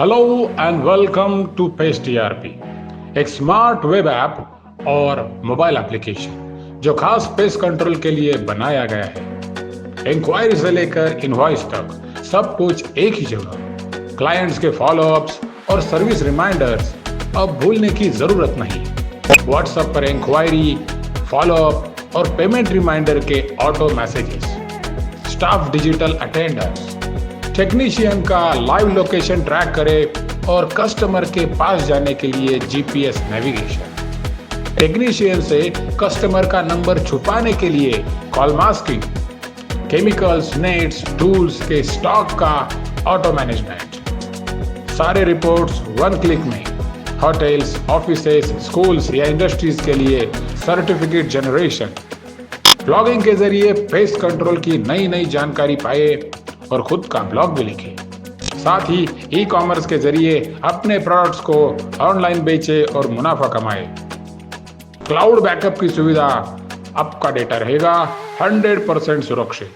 Hello and welcome to pest TRP, एक smart web app और mobile application जो खास पेस्ट कंट्रोल के लिए बनाया गया है। इंक्वायरी से लेकर इनवॉइस तक सब कुछ एक ही जगह। क्लाइंट्स के फॉलोअप्स और सर्विस रिमाइंडर्स अब भूलने की जरूरत नहीं। व्हाट्सएप पर इंक्वायरी, फॉलोअप और पेमेंट रिमाइंडर के auto messages, staff digital attenders, technician का लाइव लोकेशन ट्रैक करे और कस्टमर के पास जाने के लिए जीपीएस नेविगेशन, टेक्नीशियन से कस्टमर का नंबर छुपाने के लिए call masking, chemicals, nets, tools के स्टॉक का ऑटो मैनेजमेंट, सारे रिपोर्ट्स वन क्लिक में। होटल्स, ऑफिसेस, स्कूल्स या इंडस्ट्रीज के लिए सर्टिफिकेट जनरेशन, ब्लॉगिंग के जरिए पेस्ट कंट्रोल की नई नई जानकारी पाए और खुद का ब्लॉग भी लिखे। साथ ही ई कॉमर्स के जरिए अपने प्रोडक्ट्स को ऑनलाइन बेचे और मुनाफा कमाए। क्लाउड बैकअप की सुविधा, आपका डेटा रहेगा 100% सुरक्षित।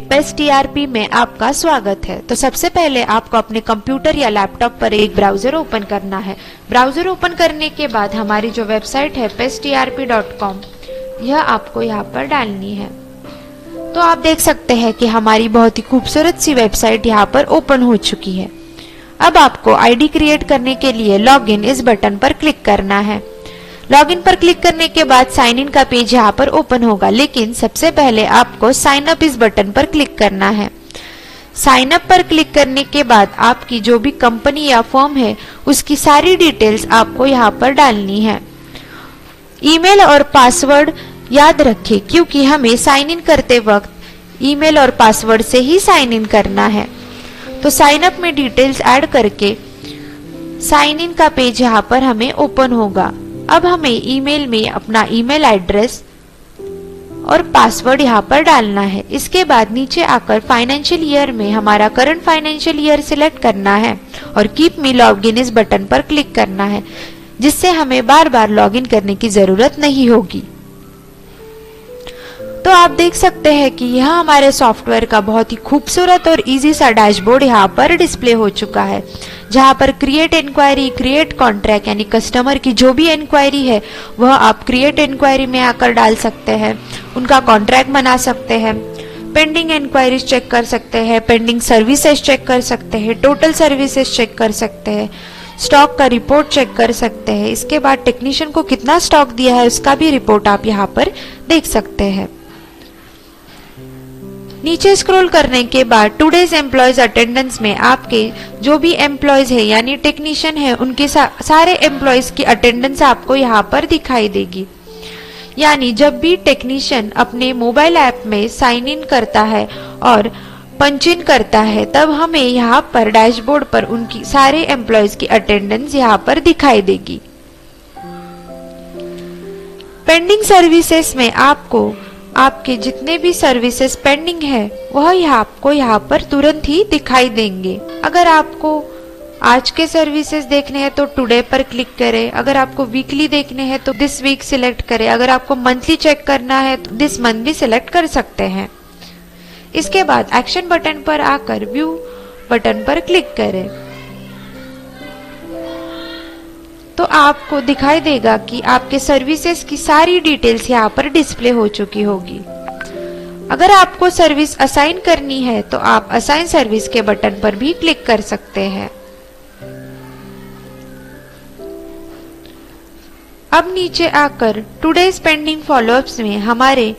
पेस्ट टीआरपी में आपका स्वागत है। तो सबसे पहले आपको अपने कंप्यूटर या लैपटॉप पर एक ब्राउजर ओपन करना है। ब्राउजर ओपन करने के बाद हमारी जो वेबसाइट है pesttrp.com, यह आपको यहाँ पर डालनी है। तो आप देख सकते हैं कि हमारी बहुत ही खूबसूरत सी वेबसाइट यहाँ पर ओपन हो चुकी है। अब आपको आईडी क्रिएट करने के लिए लॉगिन इस बटन पर क्लिक करना है। लॉगिन पर क्लिक करने के बाद साइन इन का पेज यहाँ पर ओपन होगा, लेकिन सबसे पहले आपको साइन अप इस बटन पर क्लिक करना है। साइन अप पर क्लिक करने के बाद आपकी जो भी कंपनी या फर्म है उसकी सारी डिटेल्स आपको यहाँ पर डालनी है। ईमेल और पासवर्ड याद रखें, क्योंकि हमें साइन इन करते वक्त ईमेल और पासवर्ड से ही साइन इन करना है। तो साइन अप में डिटेल्स ऐड करके साइन इन का पेज यहाँ पर हमें ओपन होगा। अब हमें ईमेल में अपना ईमेल एड्रेस और पासवर्ड यहाँ पर डालना है। इसके बाद नीचे आकर फाइनेंशियल ईयर में हमारा करंट फाइनेंशियल ईयर सिलेक्ट करना है और कीप मी लॉगिन इस बटन पर क्लिक करना है, जिससे हमें बार बार लॉगिन करने की जरूरत नहीं होगी। तो आप देख सकते हैं कि यह हमारे सॉफ्टवेयर का बहुत ही खूबसूरत और इजी सा डैशबोर्ड यहाँ पर डिस्प्ले हो चुका है, जहाँ पर क्रिएट इंक्वायरी, क्रिएट कॉन्ट्रैक्ट यानी कस्टमर की जो भी इंक्वायरी है वह आप क्रिएट इंक्वायरी में आकर डाल सकते हैं, उनका कॉन्ट्रैक्ट बना सकते हैं, पेंडिंग इंक्वायरीज चेक कर सकते हैं, पेंडिंग सर्विसेज चेक कर सकते हैं, टोटल सर्विसेज चेक कर सकते हैं, स्टॉक का रिपोर्ट चेक कर सकते हैं। इसके बाद टेक्नीशियन को कितना स्टॉक दिया है उसका भी रिपोर्ट आप यहाँ पर देख सकते हैं। नीचे स्क्रॉल करने के बाद टुडेज एम्प्लॉयज अटेंडेंस में आपके जो भी एम्प्लॉयज है यानी टेक्नीशियन है उनके सारे एम्प्लॉयज की अटेंडेंस आपको यहाँ पर दिखाई देगी। यानी जब भी टेक्नीशियन अपने मोबाइल ऐप में साइन इन करता है और पंच इन करता है, तब हमें यहाँ पर डैशबोर्ड पर उनकी सारे एम्प्लॉयज की अटेंडेंस यहाँ पर दिखाई देगी। पेंडिंग सर्विसेज में आपको आपके जितने भी सर्विसेज पेंडिंग है वह आपको यहाँ पर तुरंत ही दिखाई देंगे। अगर आपको आज के सर्विसेज देखने हैं तो टुडे पर क्लिक करें, अगर आपको वीकली देखने हैं तो दिस वीक सिलेक्ट करें, अगर आपको मंथली चेक करना है तो दिस मंथ भी सिलेक्ट कर सकते हैं। इसके बाद एक्शन बटन पर आकर व्यू बटन पर क्लिक करें तो आपको दिखाई देगा कि आपके सर्विसेज की सारी डिटेल्स यहाँ पर डिस्प्ले हो चुकी होगी। अगर आपको सर्विस असाइन करनी है तो आप असाइन सर्विस के बटन पर भी क्लिक कर सकते हैं। अब नीचे आकर टुडेज पेंडिंग फॉलोअप्स में हमारे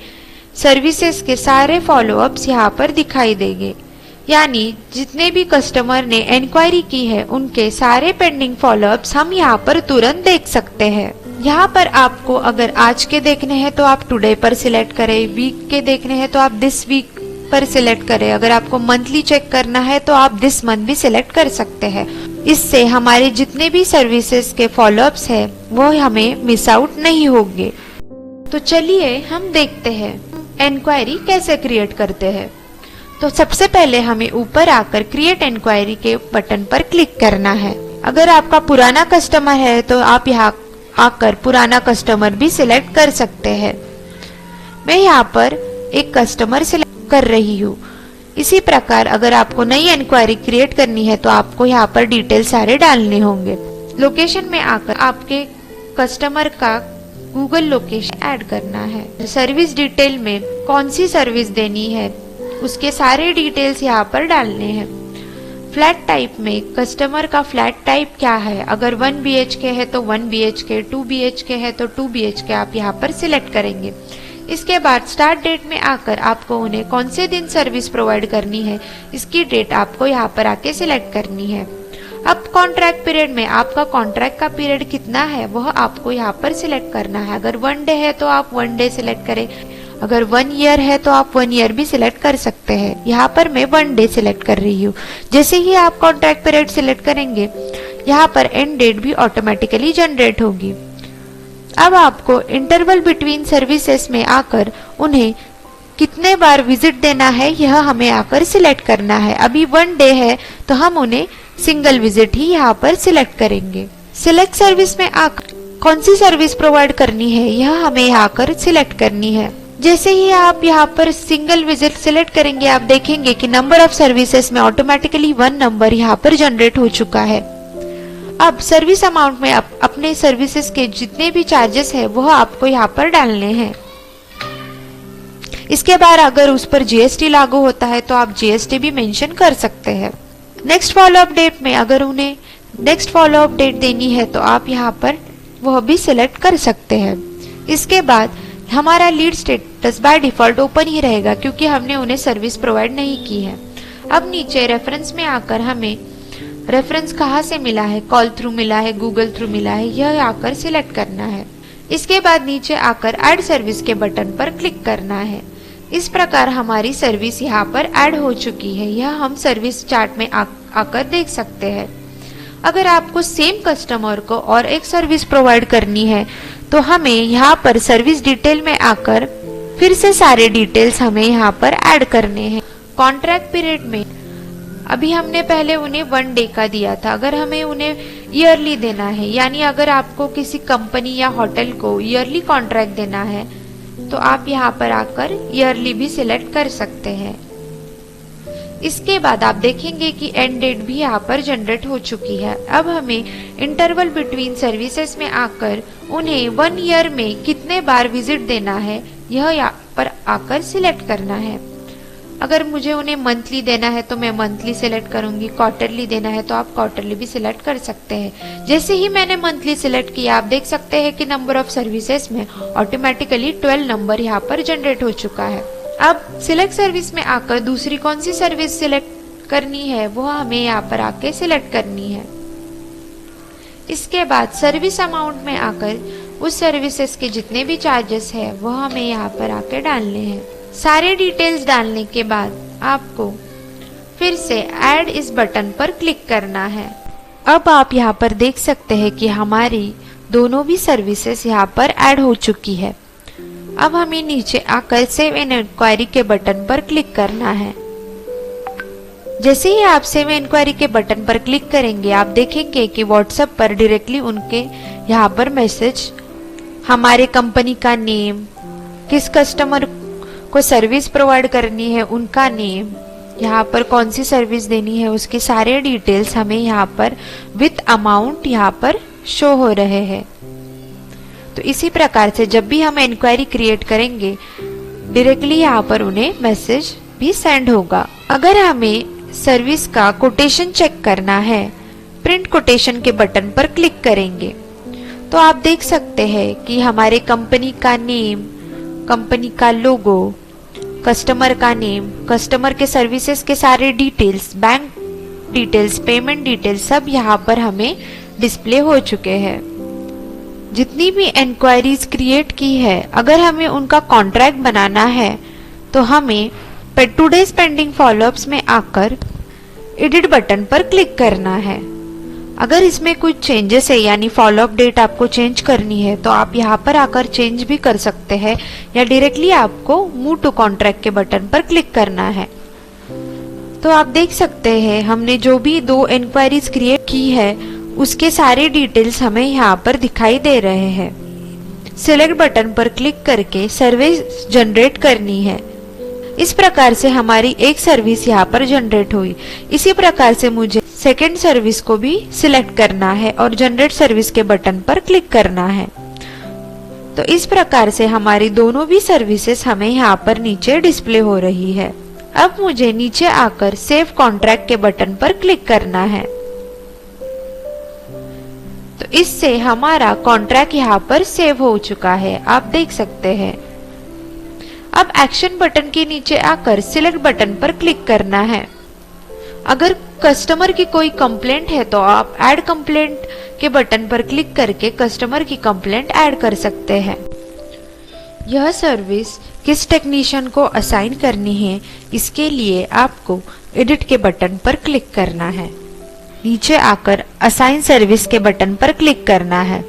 सर्विसेज के सारे फॉलोअप्स यहाँ पर दिखाई देंगे। यानी जितने भी कस्टमर ने इंक्वायरी की है उनके सारे पेंडिंग फॉलोअप्स हम यहाँ पर तुरंत देख सकते हैं। यहाँ पर आपको अगर आज के देखने हैं तो आप टुडे पर सिलेक्ट करें, वीक के देखने हैं तो आप दिस वीक पर सिलेक्ट करें, अगर आपको मंथली चेक करना है तो आप दिस मंथ भी सिलेक्ट कर सकते हैं। इससे हमारे जितने भी सर्विसेज के फॉलोअप्स है वो हमें मिस आउट नहीं होंगे। तो चलिए हम देखते हैं इंक्वायरी कैसे क्रिएट करते हैं। तो सबसे पहले हमें ऊपर आकर क्रिएट इंक्वायरी के बटन पर क्लिक करना है। अगर आपका पुराना कस्टमर है तो आप यहाँ आकर पुराना कस्टमर भी सिलेक्ट कर सकते हैं। मैं यहाँ पर एक कस्टमर सिलेक्ट कर रही हूँ। इसी प्रकार अगर आपको नई इंक्वायरी क्रिएट करनी है तो आपको यहाँ पर डिटेल सारे डालने होंगे। लोकेशन में आकर आपके कस्टमर का गूगल लोकेशन ऐड करना है। सर्विस डिटेल में कौन सी सर्विस देनी है उसके सारे डिटेल्स यहाँ पर डालने हैं। फ्लैट टाइप में कस्टमर का फ्लैट टाइप क्या है, अगर 1 BHK है तो 1 BHK, 2 BHK है तो 2 BHK आप यहाँ पर सिलेक्ट करेंगे। इसके बाद स्टार्ट डेट में आकर आपको उन्हें कौन से दिन सर्विस प्रोवाइड करनी है इसकी डेट आपको यहाँ पर आके सिलेक्ट करनी है। अब कॉन्ट्रैक्ट पीरियड में आपका कॉन्ट्रैक्ट का पीरियड कितना है वह आपको यहाँ पर सिलेक्ट करना है। अगर 1 डे है तो आप 1 डे सिलेक्ट करें, अगर 1 ईयर है तो आप 1 ईयर भी सिलेक्ट कर सकते हैं। यहाँ पर मैं 1 डे सिलेक्ट कर रही हूँ। जैसे ही आप कॉन्ट्रैक्ट पीरियड सिलेक्ट करेंगे यहाँ पर एंड डेट भी ऑटोमेटिकली जनरेट होगी। अब आपको इंटरवल बिटवीन सर्विसेज में आकर उन्हें कितने बार विजिट देना है यह हमें आकर सिलेक्ट करना है। अभी 1 डे है तो हम उन्हें सिंगल विजिट ही यहाँ पर सिलेक्ट करेंगे। सिलेक्ट सर्विस में आकर कौन सी सर्विस प्रोवाइड करनी है यह हमें यहाँ कर सिलेक्ट करनी है। जैसे ही आप यहाँ पर सिंगल विजिट सिलेक्ट करेंगे आप देखेंगे कि नंबर ऑफ सर्विसेज में ऑटोमेटिकली 1 नंबर यहाँ पर जनरेट हो चुका है। अब सर्विस अमाउंट में अपने सर्विसेज के जितने भी चार्जेस है वह आपको यहाँ पर डालने हैं। इसके बाद अगर उस पर GST लागू होता है तो आप GST भी मेंशन कर सकते हैं। नेक्स्ट फॉलोअप डेट में अगर उन्हें नेक्स्ट फॉलोअप डेट देनी है तो आप यहाँ पर वह भी सिलेक्ट कर सकते हैं। इसके बाद हमारा lead status by default open ही रहेगा क्योंकि हमने उन्हें सर्विस प्रोवाइड नहीं की है। अब नीचे रेफरेंस में आकर हमें रेफरेंस कहाँ से मिला है, कॉल थ्रू मिला है, गूगल थ्रू मिला है, यह आकर सिलेक्ट करना है। इसके बाद नीचे आकर ऐड सर्विस के बटन पर क्लिक करना है। इस प्रकार हमारी सर्विस यहाँ पर ऐड हो चुकी है। यह हम सर्विस चार्ट में आकर देख सकते हैं। अगर आपको सेम कस्टमर को और एक सर्विस प्रोवाइड करनी है तो हमें यहाँ पर सर्विस डिटेल में आकर फिर से सारे डिटेल्स हमें यहाँ पर ऐड करने हैं। कॉन्ट्रैक्ट पीरियड में अभी हमने पहले उन्हें 1 डे का दिया था, अगर हमें उन्हें ईयरली देना है यानी अगर आपको किसी कंपनी या होटल को ईयरली कॉन्ट्रैक्ट देना है तो आप यहाँ पर आकर ईयरली भी सिलेक्ट कर सकते हैं। इसके बाद आप देखेंगे कि एंड डेट भी यहाँ पर जनरेट हो चुकी है। अब हमें इंटरवल बिटवीन सर्विसेज में आकर उन्हें 1 ईयर में कितने बार विजिट देना है यह यहाँ पर आकर सिलेक्ट करना है। अगर मुझे उन्हें मंथली देना है तो मैं मंथली सिलेक्ट करूंगी, क्वार्टरली देना है तो आप क्वार्टरली भी सिलेक्ट कर सकते हैं। जैसे ही मैंने मंथली सिलेक्ट किया आप देख सकते हैं कि नंबर ऑफ सर्विसेज में ऑटोमेटिकली 12 नंबर यहाँ पर जनरेट हो चुका है। अब सिलेक्ट सर्विस में आकर दूसरी कौन सी सर्विस सिलेक्ट करनी है वो हमें यहाँ पर आके सिलेक्ट करनी है। इसके बाद सर्विस अमाउंट में आकर उस सर्विसेज के जितने भी चार्जेस है वह हमें यहाँ पर आके डालने हैं। सारे डिटेल्स डालने के बाद आपको फिर से ऐड इस बटन पर क्लिक करना है। अब आप यहाँ पर देख सकते हैं कि हमारी दोनों भी सर्विसेज यहाँ पर ऐड हो चुकी है। अब हमें नीचे आकर सेव एन इंक्वायरी के बटन पर क्लिक करना है। जैसे ही आप सेव इंक्वायरी के बटन पर क्लिक करेंगे आप देखेंगे कि व्हाट्सएप पर डायरेक्टली उनके यहाँ पर मैसेज, हमारे कंपनी का नेम, किस कस्टमर को सर्विस प्रोवाइड करनी है उनका नेम, यहाँ पर कौन सी सर्विस देनी है उसके सारे डिटेल्स हमें यहाँ पर विथ अमाउंट यहाँ पर शो हो रहे हैं। तो इसी प्रकार से जब भी हम इंक्वायरी क्रिएट करेंगे डायरेक्टली यहाँ पर उन्हें मैसेज भी सेंड होगा। अगर हमें सर्विस का कोटेशन चेक करना है प्रिंट कोटेशन के बटन पर क्लिक करेंगे तो आप देख सकते हैं कि हमारे कंपनी का नेम, कंपनी का लोगो, कस्टमर का नेम, कस्टमर के सर्विसेज के सारे details, bank details, payment details सब यहाँ पर हमें डिस्प्ले हो चुके हैं। जितनी भी इंक्वायरीज क्रिएट की है अगर हमें उनका कॉन्ट्रैक्ट बनाना है तो हमें टुडेज पेंडिंग फॉलोअप्स में आकर एडिट बटन पर क्लिक करना है। अगर इसमें कुछ चेंजेस है यानी फॉलोअप डेट आपको चेंज करनी है तो आप यहाँ पर आकर चेंज भी कर सकते हैं या डायरेक्टली आपको मूव टू कॉन्ट्रैक्ट के बटन पर क्लिक करना है। तो आप देख सकते हैं हमने जो भी 2 इंक्वायरीज क्रिएट की है उसके सारे डिटेल्स हमें यहाँ पर दिखाई दे रहे हैं। सिलेक्ट बटन पर क्लिक करके सर्विस जनरेट करनी है। इस प्रकार से हमारी एक सर्विस यहाँ पर जनरेट हुई। इसी प्रकार से मुझे सेकंड सर्विस को भी सिलेक्ट करना है और जनरेट सर्विस के बटन पर क्लिक करना है। तो इस प्रकार से हमारी दोनों भी सर्विसेज हमें यहाँ पर नीचे डिस्प्ले हो रही है। अब मुझे नीचे आकर सेव कॉन्ट्रैक्ट के बटन पर क्लिक करना है। तो इससे हमारा कॉन्ट्रैक्ट यहाँ पर सेव हो चुका है, आप देख सकते हैं। अब एक्शन बटन के नीचे आकर सिलेक्ट बटन पर क्लिक करना है। अगर कस्टमर की कोई कंप्लेंट है तो आप ऐड कंप्लेंट के बटन पर क्लिक करके कस्टमर की कंप्लेंट ऐड कर सकते हैं। यह सर्विस किस टेक्नीशियन को असाइन करनी है, इसके लिए आपको एडिट के बटन पर क्लिक करना है। नीचे आकर असाइन सर्विस के बटन पर क्लिक करना है।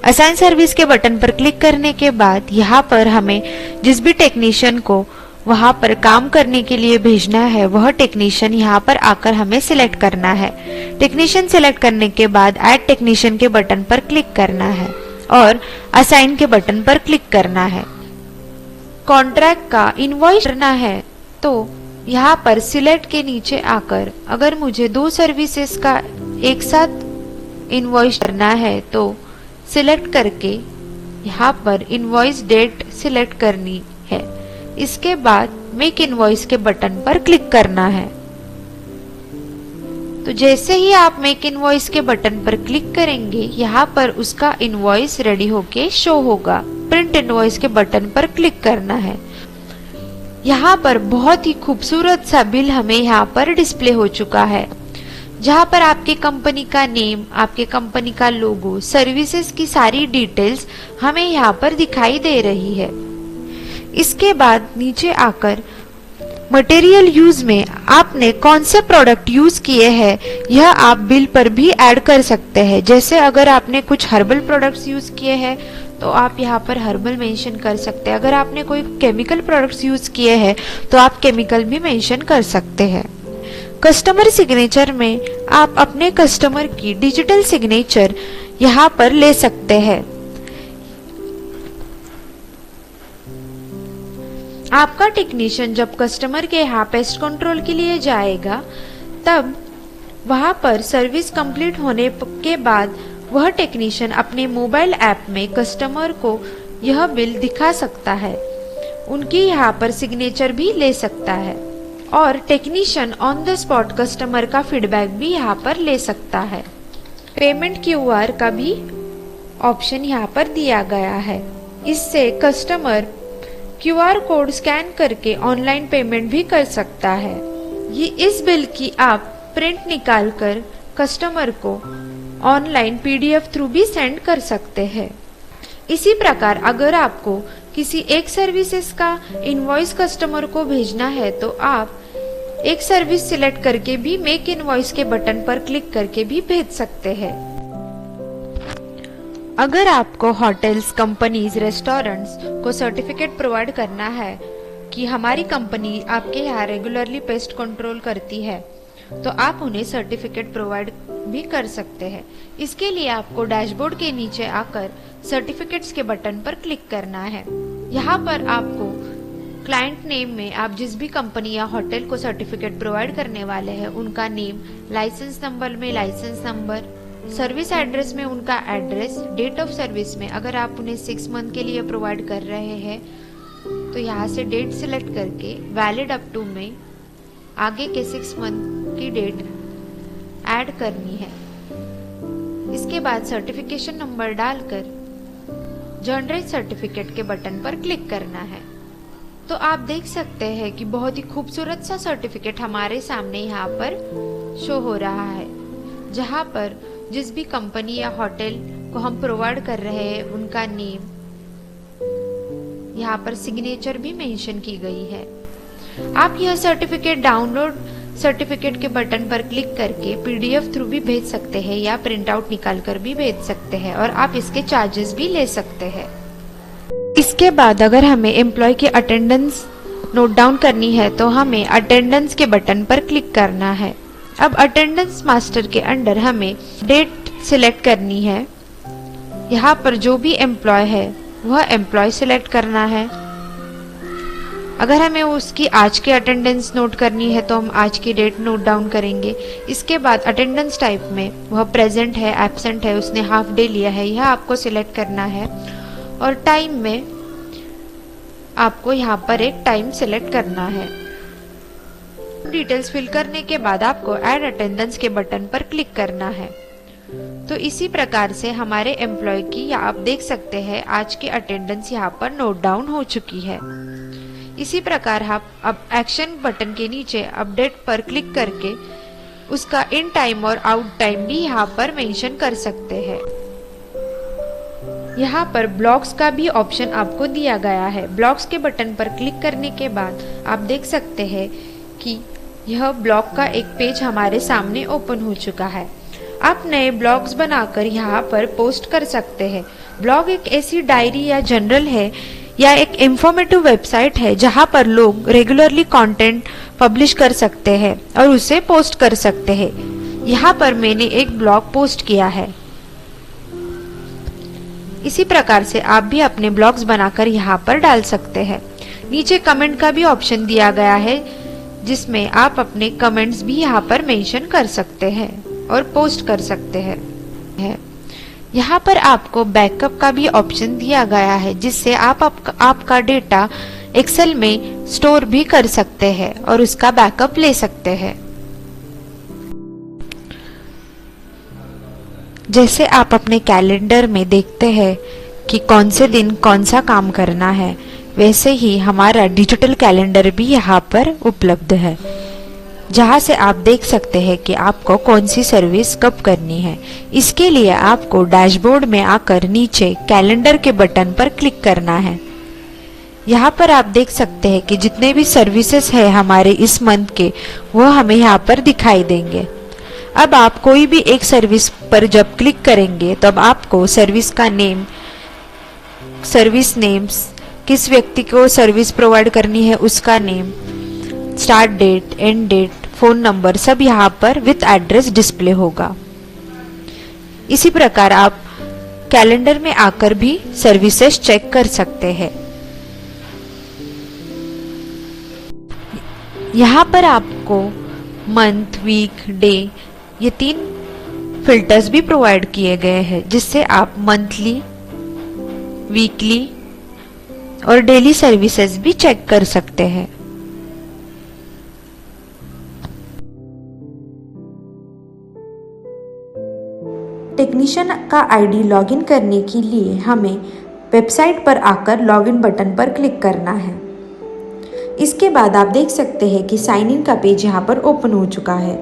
असाइन सर्विस के बटन पर क्लिक करने के बाद यहाँ पर हमें जिस भी टेक्नीशियन को वहाँ पर काम करने के लिए भेजना है वह टेक्नीशियन यहाँ पर आकर हमें सिलेक्ट करना है। टेक्नीशियन सिलेक्ट करने के बाद ऐड टेक्नीशियन के बटन पर क्लिक करना है और असाइन के बटन पर क्लिक करना है। कॉन्ट्रैक्ट का इनवॉइस करना है तो यहाँ पर सिलेक्ट के नीचे आकर अगर मुझे 2 सर्विसेज का एक साथ इनवॉइस करना है तो सिलेक्ट करके यहाँ पर इनवॉइस डेट सिलेक्ट करनी है। इसके बाद मेक इनवॉइस के बटन पर क्लिक करना है। तो जैसे ही आप मेक इनवॉइस के बटन पर क्लिक करेंगे यहाँ पर उसका इनवॉइस रेडी होके शो होगा। प्रिंट इनवॉइस के बटन पर क्लिक करना है। यहाँ पर बहुत ही खूबसूरत सा बिल हमें यहाँ पर डिस्प्ले हो चुका है, जहाँ पर आपके कंपनी का नेम, आपके कंपनी का लोगो, सर्विसेज की सारी डिटेल्स हमें यहाँ पर दिखाई दे रही है। इसके बाद नीचे आकर मटेरियल यूज में आपने कौन से प्रोडक्ट यूज किए हैं यह आप बिल पर भी ऐड कर सकते हैं। जैसे अगर आपने कुछ हर्बल प्रोडक्ट्स यूज किए हैं तो आप यहाँ पर हर्बल मेंशन कर सकते हैं। अगर आपने कोई केमिकल प्रोडक्ट्स यूज किए हैं तो आप केमिकल भी मेंशन कर सकते हैं। कस्टमर सिग्नेचर में आप अपने कस्टमर की डिजिटल सिग्नेचर यहाँ पर ले सकते हैं। आपका टेक्नीशियन जब कस्टमर के यहाँ पेस्ट कंट्रोल के लिए जाएगा तब वहाँ पर सर्विस कंप्लीट होने के बाद वह टेक्नीशियन अपने मोबाइल ऐप में कस्टमर को यह बिल दिखा सकता है, उनकी यहाँ पर सिग्नेचर भी ले सकता है और technician on the spot customer का फीडबैक भी यहाँ पर ले सकता है। पेमेंट QR का भी ऑप्शन यहाँ पर दिया गया है। इससे कस्टमर QR कोड स्कैन करके ऑनलाइन पेमेंट भी कर सकता है। ये इस बिल की आप प्रिंट निकाल कर कस्टमर को ऑनलाइन PDF थ्रू भी सेंड कर सकते हैं। इसी प्रकार अगर आपको किसी एक सर्विसेज का इनवॉइस कस्टमर को भेजना है तो आप एक सर्विस सिलेक्ट करके भी मेक इनवॉइस के बटन पर क्लिक करके भी भेज सकते हैं। अगर आपको होटल्स, कंपनीज, रेस्टोरेंट्स को सर्टिफिकेट प्रोवाइड करना है कि हमारी कंपनी आपके यहाँ रेगुलरली पेस्ट कंट्रोल करती है तो आप उन्हें सर्टिफिकेट प्रोवाइड भी कर सकते हैं। इसके लिए आपको डैशबोर्ड के नीचे आकर सर्टिफिकेट्स के बटन पर क्लिक करना है। यहाँ पर आपको क्लाइंट नेम में आप जिस भी कंपनी या होटल को सर्टिफिकेट प्रोवाइड करने वाले हैं उनका नेम, लाइसेंस नंबर में लाइसेंस नंबर, सर्विस एड्रेस में उनका एड्रेस, डेट ऑफ सर्विस में अगर आप उन्हें 6 मंथ के लिए प्रोवाइड कर रहे हैं तो यहाँ से डेट सिलेक्ट करके वैलिड अप टू में आगे के 6 मंथ की डेट ऐड करनी है। इसके बाद सर्टिफिकेशन नंबर डालकर जनरेट सर्टिफिकेट के बटन पर क्लिक करना है। तो आप देख सकते हैं कि बहुत ही खूबसूरत सा सर्टिफिकेट हमारे सामने यहाँ पर शो हो रहा है, जहाँ पर जिस भी कंपनी या होटल को हम प्रोवाइड कर रहे हैं उनका नेम, यहाँ पर सिग्नेचर भी मेंशन की गई है। आप यह सर्टिफिकेट डाउनलोड सर्टिफिकेट के बटन पर क्लिक करके PDF थ्रू भी भेज सकते हैं या प्रिंट आउट निकाल कर भी भेज सकते हैं और आप इसके चार्जेस भी ले सकते हैं। इसके बाद अगर हमें एम्प्लॉय की अटेंडेंस नोट डाउन करनी है तो हमें अटेंडेंस के बटन पर क्लिक करना है। अब अटेंडेंस मास्टर के अंडर हमें डेट सिलेक्ट करनी है। यहाँ पर जो भी एम्प्लॉय है वह एम्प्लॉय सिलेक्ट करना है। अगर हमें उसकी आज की अटेंडेंस नोट करनी है तो हम आज की डेट नोट डाउन करेंगे। इसके बाद अटेंडेंस टाइप में वह प्रेजेंट है, एब्सेंट है, उसने हाफ डे लिया है, यह आपको सिलेक्ट करना है। और टाइम में आपको यहाँ पर एक टाइम सिलेक्ट करना है। डिटेल्स फिल करने के बाद आपको ऐड अटेंडेंस के बटन पर क्लिक करना है। तो इसी प्रकार से हमारे एम्प्लॉय की या आप देख सकते हैं आज की अटेंडेंस यहाँ पर नोट डाउन हो चुकी है। इसी प्रकार आप अब एक्शन बटन के नीचे अपडेट पर क्लिक करके उसका इन टाइम और आउट टाइम भी यहाँ पर मेंशन कर सकते हैं। यहाँ पर ब्लॉग्स का भी ऑप्शन आपको दिया गया है। ब्लॉग्स के बटन पर क्लिक करने के बाद आप देख सकते हैं कि यह ब्लॉग का एक पेज हमारे सामने ओपन हो चुका है। आप नए ब्लॉग्स बनाकर यहाँ पर पोस्ट कर सकते हैं। ब्लॉग एक ऐसी डायरी या जर्नल है या एक इंफॉर्मेटिव वेबसाइट है जहाँ पर लोग रेगुलरली कंटेंट पब्लिश कर सकते हैं और उसे पोस्ट कर सकते हैं। यहाँ पर मैंने एक ब्लॉग पोस्ट किया है। इसी प्रकार से आप भी अपने ब्लॉग्स बनाकर यहाँ पर डाल सकते हैं। नीचे कमेंट का भी ऑप्शन दिया गया है जिसमें आप अपने कमेंट्स भी यहाँ पर मेंशन कर सकते हैं और पोस्ट कर सकते हैं। यहाँ पर आपको बैकअप का भी ऑप्शन दिया गया है जिससे आपका डेटा एक्सेल में स्टोर भी कर सकते हैं और उसका बैकअप ले सकते हैं। जैसे आप अपने कैलेंडर में देखते हैं कि कौन से दिन कौन सा काम करना है, वैसे ही हमारा डिजिटल कैलेंडर भी यहाँ पर उपलब्ध है जहाँ से आप देख सकते हैं कि आपको कौन सी सर्विस कब करनी है। इसके लिए आपको डैशबोर्ड में आकर नीचे कैलेंडर के बटन पर क्लिक करना है। यहाँ पर आप देख सकते हैं कि जितने भी सर्विसेज है हमारे इस मंथ के वह हमें यहाँ पर दिखाई देंगे। अब आप कोई भी एक सर्विस पर जब क्लिक करेंगे तब आपको सर्विस का नेम, सर्विस नेम्स, किस व्यक्ति को सर्विस प्रोवाइड करनी है उसका name, start date, end date, phone number सब यहाँ पर विथ एड्रेस डिस्प्ले होगा। इसी प्रकार आप कैलेंडर में आकर भी सर्विसेज चेक कर सकते हैं। यहाँ पर आपको मंथ, वीक, डे ये 3 फिल्टर्स भी प्रोवाइड किए गए हैं जिससे आप मंथली, वीकली और डेली सर्विसेज भी चेक कर सकते हैं। टेक्नीशियन का आईडी लॉगिन करने के लिए हमें वेबसाइट पर आकर लॉगिन बटन पर क्लिक करना है। इसके बाद आप देख सकते हैं कि साइन इन का पेज यहाँ पर ओपन हो चुका है।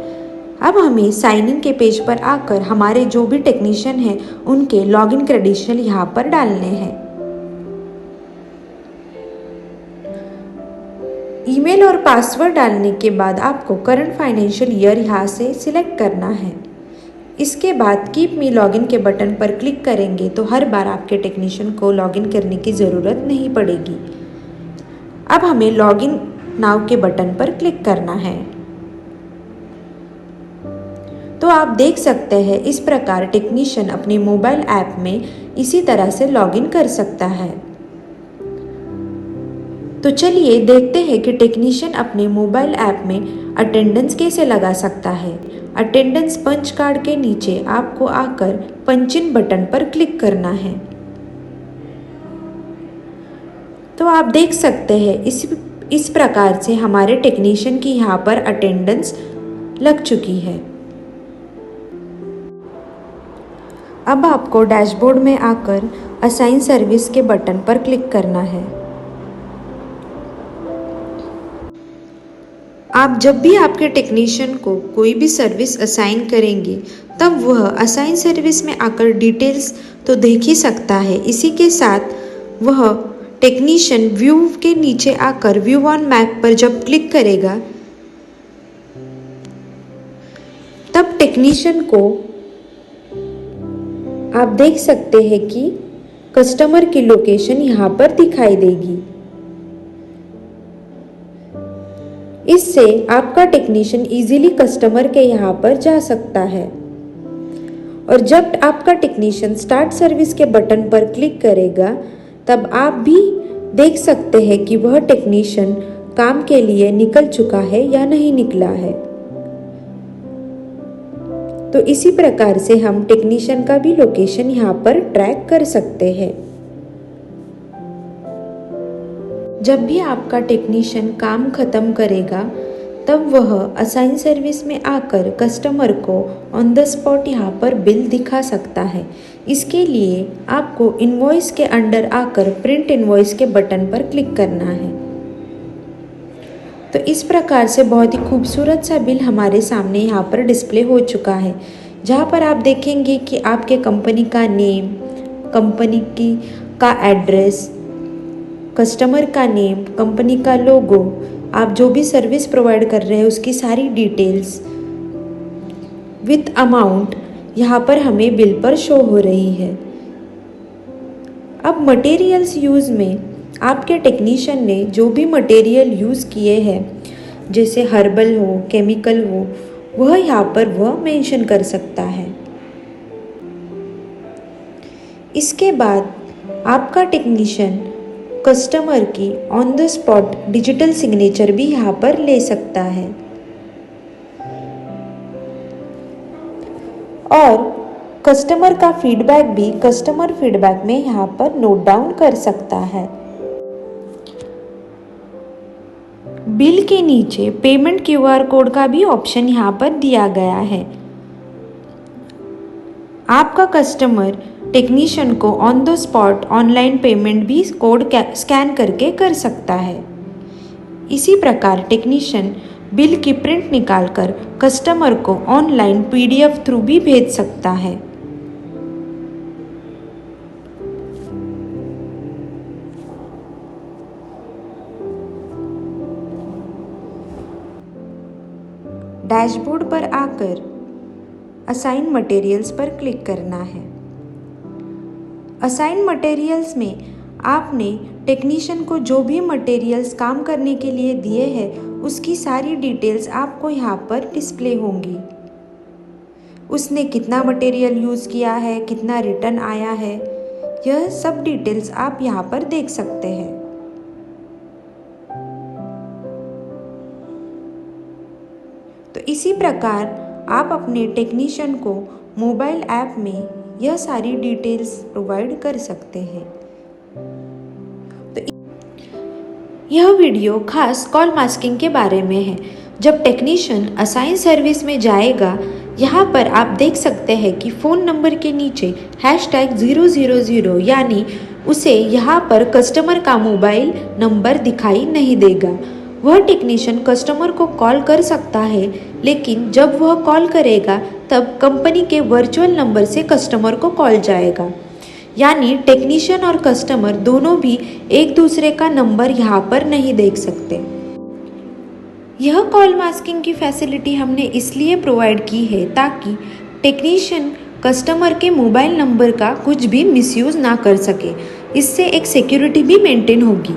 अब हमें साइन इन के पेज पर आकर हमारे जो भी टेक्नीशियन हैं उनके लॉगिन क्रेडेंशियल यहाँ पर डालने हैं। ईमेल और पासवर्ड डालने के बाद आपको करंट फाइनेंशियल ईयर यहाँ से सिलेक्ट करना है। इसके बाद कीप मी लॉगिन के बटन पर क्लिक करेंगे तो हर बार आपके टेक्नीशियन को लॉगिन करने की ज़रूरत नहीं पड़ेगी। अब हमें लॉगिन नाउ के बटन पर क्लिक करना है। तो आप देख सकते हैं इस प्रकार टेक्नीशियन अपने मोबाइल ऐप में इसी तरह से लॉगिन कर सकता है। तो चलिए देखते हैं कि टेक्नीशियन अपने मोबाइल ऐप में अटेंडेंस कैसे लगा सकता है। अटेंडेंस पंच कार्ड के नीचे आपको आकर पंच इन बटन पर क्लिक करना है। तो आप देख सकते हैं इस प्रकार से हमारे टेक्नीशियन की यहाँ पर अटेंडेंस लग चुकी है। अब आपको डैशबोर्ड में आकर असाइन सर्विस के बटन पर क्लिक करना है। आप जब भी आपके टेक्नीशियन को कोई भी सर्विस असाइन करेंगे तब वह असाइन सर्विस में आकर डिटेल्स तो देख ही सकता है। इसी के साथ वह टेक्नीशियन व्यू के नीचे आकर व्यू ऑन मैप पर जब क्लिक करेगा तब टेक्नीशियन को आप देख सकते हैं कि कस्टमर की लोकेशन यहाँ पर दिखाई देगी। इससे आपका टेक्नीशियन इजीली कस्टमर के यहाँ पर जा सकता है। और जब आपका टेक्नीशियन स्टार्ट सर्विस के बटन पर क्लिक करेगा तब आप भी देख सकते हैं कि वह टेक्नीशियन काम के लिए निकल चुका है या नहीं निकला है। तो इसी प्रकार से हम टेक्नीशियन का भी लोकेशन यहाँ पर ट्रैक कर सकते हैं। जब भी आपका टेक्नीशियन काम खत्म करेगा तब वह असाइन सर्विस में आकर कस्टमर को ऑन द स्पॉट यहाँ पर बिल दिखा सकता है। इसके लिए आपको इनवॉइस के अंडर आकर प्रिंट इनवॉइस के बटन पर क्लिक करना है। तो इस प्रकार से बहुत ही खूबसूरत सा बिल हमारे सामने यहाँ पर डिस्प्ले हो चुका है, जहाँ पर आप देखेंगे कि आपके कंपनी का नेम, कंपनी का एड्रेस, कस्टमर का नेम, कंपनी का लोगो, आप जो भी सर्विस प्रोवाइड कर रहे हैं उसकी सारी डिटेल्स विथ अमाउंट यहाँ पर हमें बिल पर शो हो रही है। अब मटेरियल्स यूज़ में आपके टेक्नीशियन ने जो भी मटेरियल यूज़ किए हैं, जैसे हर्बल हो, केमिकल हो, वह यहाँ पर वह मेंशन कर सकता है। इसके बाद आपका टेक्नीशियन कस्टमर की on the spot digital signature भी यहाँ पर ले सकता है और कस्टमर का फीडबैक भी कस्टमर फीडबैक में यहाँ पर नोट डाउन कर सकता है। बिल के नीचे पेमेंट QR कोड का भी ऑप्शन यहाँ पर दिया गया है। आपका कस्टमर टेक्नीशियन को on the spot online payment भी कोड स्कैन करके कर सकता है। इसी प्रकार टेक्नीशियन बिल की प्रिंट निकालकर कस्टमर को ऑनलाइन PDF थ्रू भी भेज सकता है। डैशबोर्ड पर आकर असाइन मटेरियल्स पर क्लिक करना है। असाइन मटेरियल्स में आपने टेक्नीशियन को जो भी मटेरियल्स काम करने के लिए दिए हैं उसकी सारी डिटेल्स आपको यहाँ पर डिस्प्ले होंगी। उसने कितना मटेरियल यूज़ किया है, कितना रिटर्न आया है, यह सब डिटेल्स आप यहाँ पर देख सकते हैं। तो इसी प्रकार आप अपने टेक्नीशियन को मोबाइल ऐप में यह सारी डिटेल्स प्रोवाइड कर सकते हैं। तो यह वीडियो खास कॉल मास्किंग के बारे में है। जब टेक्नीशियन असाइन सर्विस में जाएगा, यहाँ पर आप देख सकते हैं कि फ़ोन नंबर के नीचे #000 यानी उसे यहाँ पर कस्टमर का मोबाइल नंबर दिखाई नहीं देगा। वह टेक्नीशियन कस्टमर को कॉल कर सकता है, लेकिन जब वह कॉल करेगा तब कंपनी के वर्चुअल नंबर से कस्टमर को कॉल जाएगा। यानी टेक्नीशियन और कस्टमर दोनों भी एक दूसरे का नंबर यहाँ पर नहीं देख सकते। यह कॉल मास्किंग की फैसिलिटी हमने इसलिए प्रोवाइड की है ताकि टेक्नीशियन कस्टमर के मोबाइल नंबर का कुछ भी मिसयूज़ ना कर सके। इससे एक सिक्योरिटी भी मेंटेन होगी।